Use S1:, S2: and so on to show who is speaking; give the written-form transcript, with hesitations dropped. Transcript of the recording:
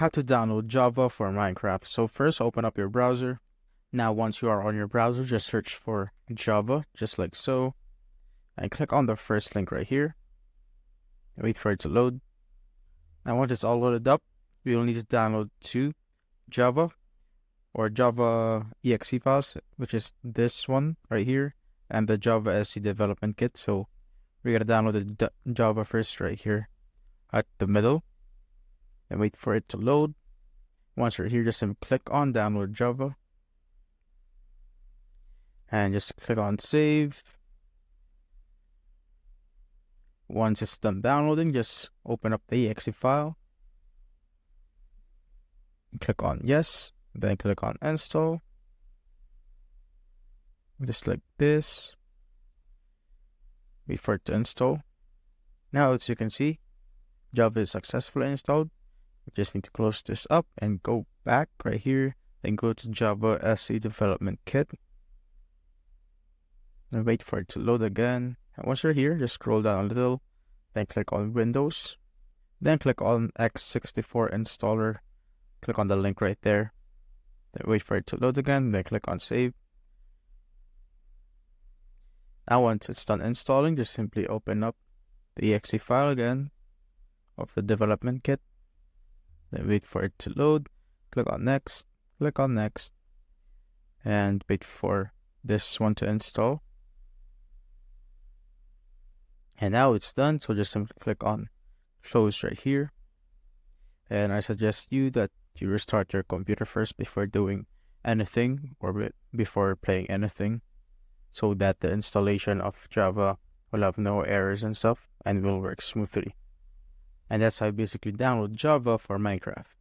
S1: how to download Java for Minecraft. So first, open up your browser. Now, once you are on your browser, just search for Java, just like so, and click on the first link right here. Wait for it to load. Now, once it's all loaded up, we will need to download two Java or Java exe files, which is this one right here, and the Java SC development kit. So we're gonna download the Java first right here at the middle, and wait for it to load. Once you're here, just simply click on download Java, and just click on save. Once it's done downloading, just open up the exe file, click on yes, then click on install, just like this. Wait for it to install. Now, as you can see, Java is successfully installed. We just need to close this up and go back right here, then go to Java SC development kit, and wait for it to load again. And once you're here, just scroll down a little, then click on Windows, then click on x64 installer, click on the link right there, then wait for it to load again, then click on save. Now once it's done installing, just simply open up the exe file again of the development kit, then wait for it to load, click on next, and wait for this one to install. And now it's done, so just simply click on close right here. And I suggest you that you restart your computer first before doing anything or before playing anything, so that the installation of Java will have no errors and stuff and will work smoothly. And that's how you basically download Java for Minecraft.